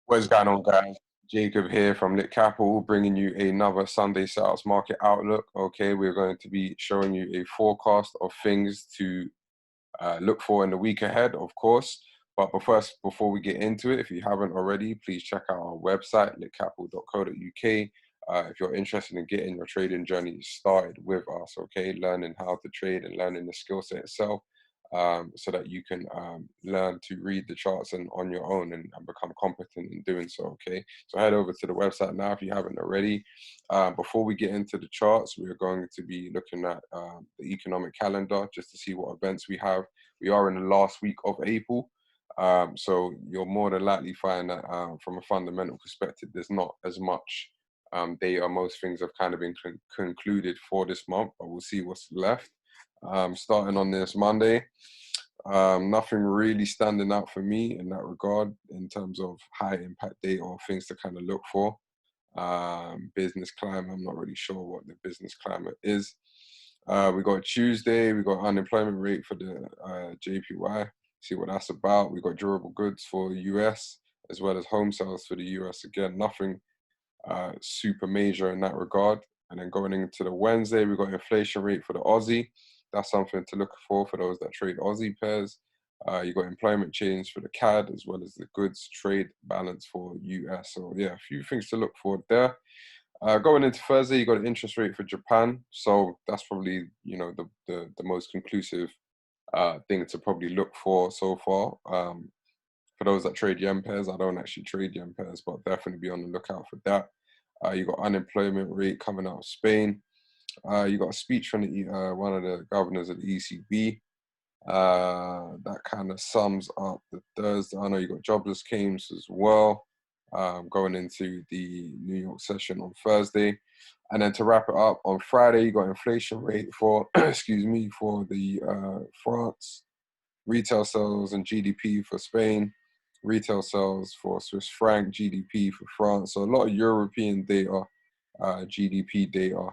What's going on, guys? Jacob here from Lit Capital, bringing you another Sunday Sales Market Outlook. Okay, we're going to be showing you a forecast of things to look for in the week ahead, of course. But first, before we get into it, if you haven't already, please check out our website, litcapital.co.uk. If you're interested in getting your trading journey started with us, okay, learning how to trade and learning the skill set itself, so that you can learn to read the charts and on your own and become competent in doing so. Okay, so head over to the website now if you haven't already. Before we get into the charts, we are going to be looking at the economic calendar just to see what events we have. We are in the last week of April. So you'll more than likely find that from a fundamental perspective, there's not as much data. Most things have kind of been concluded for this month, but we'll see what's left. Starting on this Monday, nothing really standing out for me in that regard in terms of high impact data or things to kind of look for. Business climate, I'm not really sure what the business climate is. We got Tuesday, we got unemployment rate for the JPY, see what that's about. We got durable goods for US as well as home sales for the US. Again, nothing super major in that regard. And then going into the Wednesday, we got inflation rate for the Aussie. That's something to look for those that trade Aussie pairs. You got employment change for the CAD as well as the goods trade balance for US. So yeah, a few things to look for there. Going into Thursday, you got an interest rate for Japan. So that's probably the most conclusive thing to probably look for so far. For those that trade yen pairs, I don't actually trade yen pairs, but definitely be on the lookout for that. You got unemployment rate coming out of Spain. You got a speech from one of the governors of the ECB. That kind of sums up the Thursday. I know you got jobless claims as well, going into the New York session on Thursday. And then to wrap it up, on Friday, you got inflation rate for, excuse me, for the France, retail sales and GDP for Spain, retail sales for Swiss franc, GDP for France. So a lot of European data, GDP data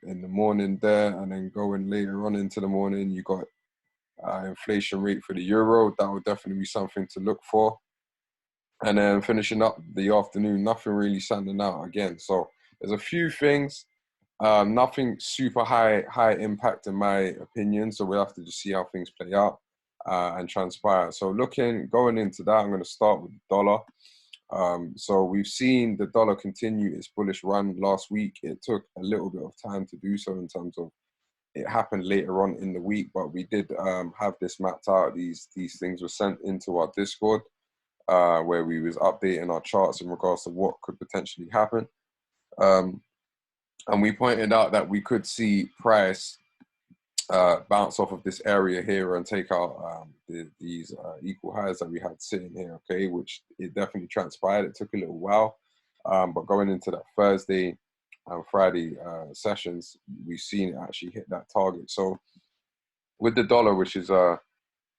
in the morning there. And then going later on into the morning, you got inflation rate for the euro. That would definitely be something to look for. And then finishing up the afternoon, nothing really standing out again. So there's a few things, nothing super high impact in my opinion. So we'll have to just see how things play out and transpire. So going into that, I'm going to start with the dollar. So we've seen the dollar continue its bullish run last week. It took a little bit of time to do so in terms of it happened later on in the week, but we did have this mapped out. These things were sent into our Discord where we was updating our charts in regards to what could potentially happen. And we pointed out that we could see price bounce off of this area here and take out these equal highs that we had sitting here, okay, which it definitely transpired. It took a little while, but going into that Thursday and Friday sessions, we've seen it actually hit that target. So with the dollar, which is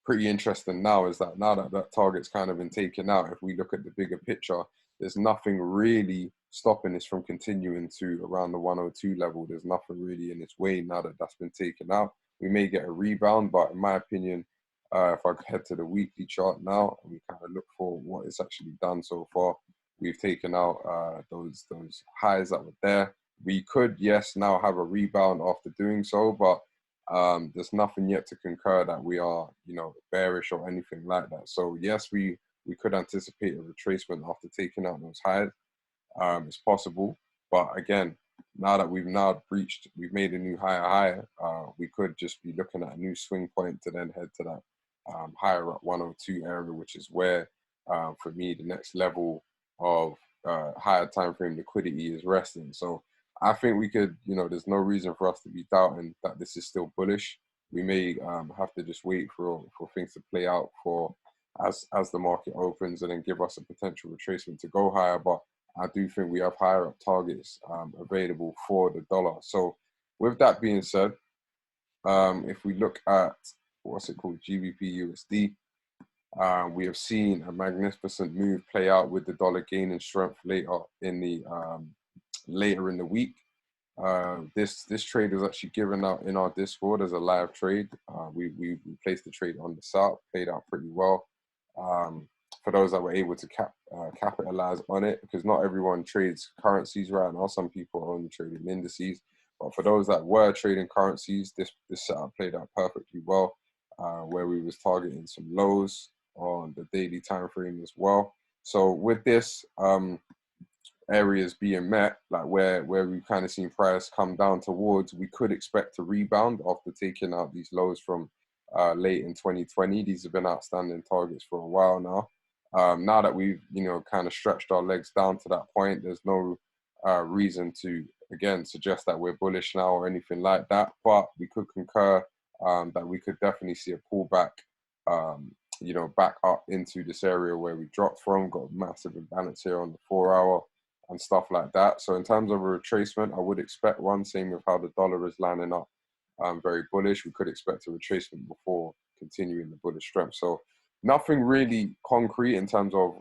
pretty interesting now, is that now that that target's kind of been taken out, if we look at the bigger picture, there's nothing really stopping this from continuing to around the 102 level. There's nothing really in its way now that that's been taken out. We may get a rebound, but in my opinion, if I head to the weekly chart now and we kind of look for what it's actually done so far, we've taken out those highs that were there. We could, yes, now have a rebound after doing so, but there's nothing yet to concur that we are, bearish or anything like that. So yes, we could anticipate a retracement after taking out those highs. It's possible, but again, now that we've made a new higher, we could just be looking at a new swing point to then head to that higher at 102 area, which is where, for me, the next level of higher time frame liquidity is resting. So I think we could, there's no reason for us to be doubting that this is still bullish. We may have to just wait for things to play out as the market opens and then give us a potential retracement to go higher. But I do think we have higher up targets available for the dollar. So with that being said, if we look at what's it called, GBPUSD, we have seen a magnificent move play out with the dollar gaining strength later in the week. This trade was actually given out in our Discord as a live trade. We placed the trade on the south, played out pretty well. for those that were able to capitalize on it, because not everyone trades currencies right now. Some people are only trading indices. But for those that were trading currencies, this setup played out perfectly well, where we was targeting some lows on the daily time frame as well. So with this areas being met, like where we've kind of seen price come down towards, we could expect to rebound after taking out these lows from late in 2020. These have been outstanding targets for a while now. Now that we've, you know, kind of stretched our legs down to that point, there's no reason to, again, suggest that we're bullish now or anything like that. But we could concur that we could definitely see a pullback, you know, back up into this area where we dropped from. Got a massive imbalance here on the 4-hour and stuff like that. So in terms of a retracement, I would expect one, same with how the dollar is lining up, very bullish. We could expect a retracement before continuing the bullish strength. So nothing really concrete in terms of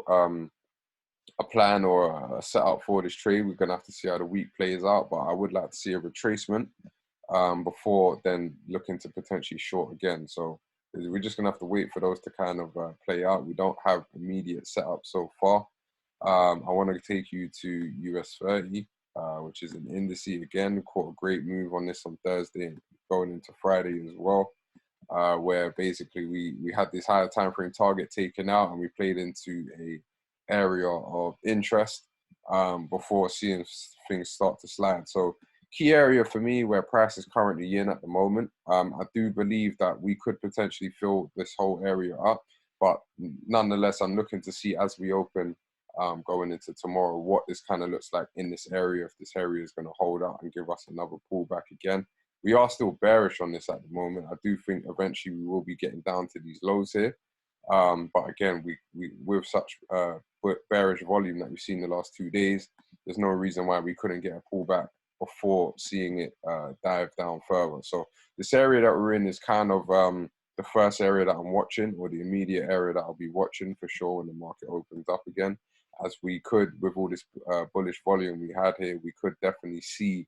a plan or a setup for this trade. We're gonna have to see how the week plays out, but I would like to see a retracement before then looking to potentially short again. So we're just gonna have to wait for those to kind of play out. We don't have immediate setup so far. I want to take you to US 30, which is an indice again. Caught a great move on this on Thursday and going into Friday as well, where basically we had this higher time frame target taken out and we played into a area of interest before seeing things start to slide. So key area for me where price is currently in at the moment, I do believe that we could potentially fill this whole area up, but nonetheless, I'm looking to see as we open going into tomorrow what this kind of looks like in this area, if this area is going to hold out and give us another pullback again. We are still bearish on this at the moment. I do think eventually we will be getting down to these lows here. But again, we with such bearish volume that we've seen the last 2 days, there's no reason why we couldn't get a pullback before seeing it dive down further. So this area that we're in is kind of the first area that I'm watching, or the immediate area that I'll be watching for sure when the market opens up again. As we could, with all this bullish volume we had here, we could definitely see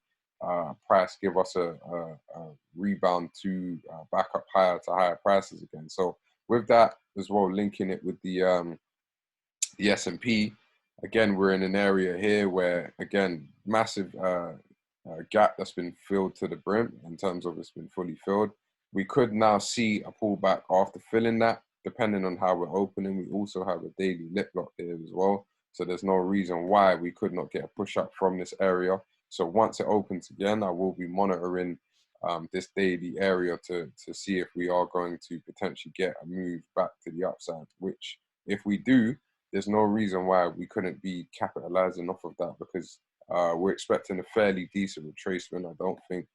price give us a rebound to back up higher to higher prices again. So with that as well, linking it with the S&P, again, we're in an area here where, again, massive gap that's been filled to the brim in terms of it's been fully filled. We could now see a pullback after filling that, depending on how we're opening. We also have a daily lip lock here as well. So there's no reason why we could not get a push up from this area. So once it opens again, I will be monitoring this daily area to see if we are going to potentially get a move back to the upside, which if we do, there's no reason why we couldn't be capitalizing off of that, because we're expecting a fairly decent retracement. I don't think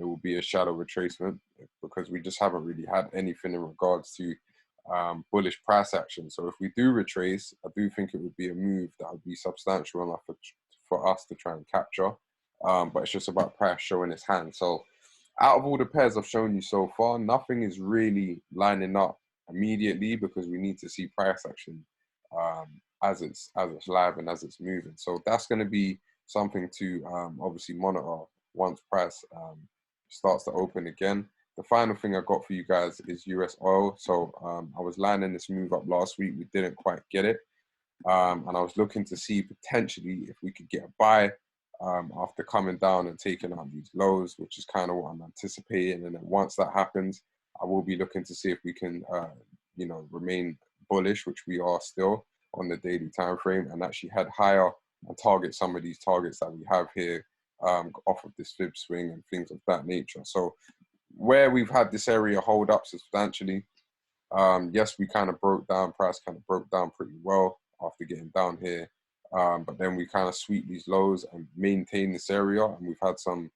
it will be a shadow retracement, because we just haven't really had anything in regards to bullish price action. So if we do retrace, I do think it would be a move that would be substantial enough for us to try and capture. But it's just about price showing its hand. So out of all the pairs I've shown you so far, nothing is really lining up immediately, because we need to see price action as it's live and as it's moving. So that's going to be something to obviously monitor once price starts to open again. The final thing I got for you guys is US oil. So I was lining this move up last week. We didn't quite get it. And I was looking to see potentially if we could get a buy after coming down and taking out these lows, which is kind of what I'm anticipating. And then once that happens, I will be looking to see if we can, you know, remain bullish, which we are still on the daily time frame, and actually head higher and target some of these targets that we have here off of this fib swing and things of that nature. So where we've had this area hold up substantially, yes, we kind of broke down, price kind of broke down pretty well after getting down here. But then we kind of sweep these lows and maintain this area, and we've had some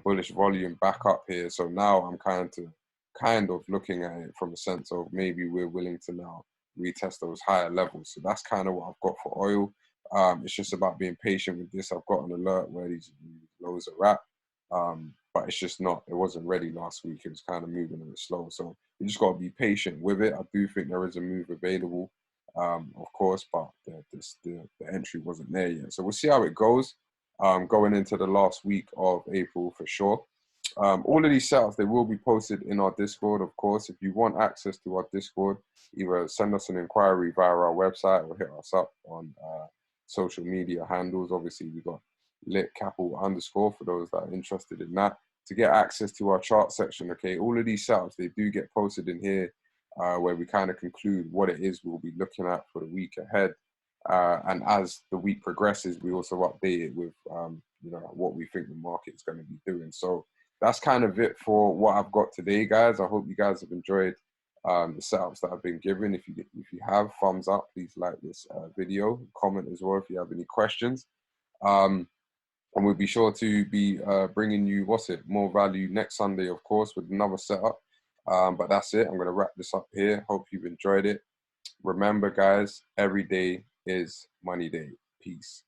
bullish volume back up here. So now I'm kind of looking at it from a sense of maybe we're willing to now retest those higher levels. So that's kind of what I've got for oil. It's just about being patient with this. I've got an alert where these lows are at, but it's just not, it wasn't ready last week. It was kind of moving a bit slow. So you just got to be patient with it. I do think there is a move available, of course, but the entry wasn't there yet. So we'll see how it goes going into the last week of April for sure. All of these setups, they will be posted in our Discord, of course. If you want access to our Discord, either send us an inquiry via our website or hit us up on social media handles. Obviously, we got lit_capital_ for those that are interested in that. To get access to our chart section, okay, all of these setups, they do get posted in here where we kind of conclude what it is we'll be looking at for the week ahead. And as the week progresses, we also update it with, you know, what we think the market is going to be doing. So that's kind of it for what I've got today, guys. I hope you guys have enjoyed the setups that I've been given. If you have, thumbs up, please like this video, comment as well if you have any questions. And we'll be sure to be bringing you, more value next Sunday, of course, with another setup. But that's it. I'm going to wrap this up here. Hope you've enjoyed it. Remember, guys, every day is money day. Peace.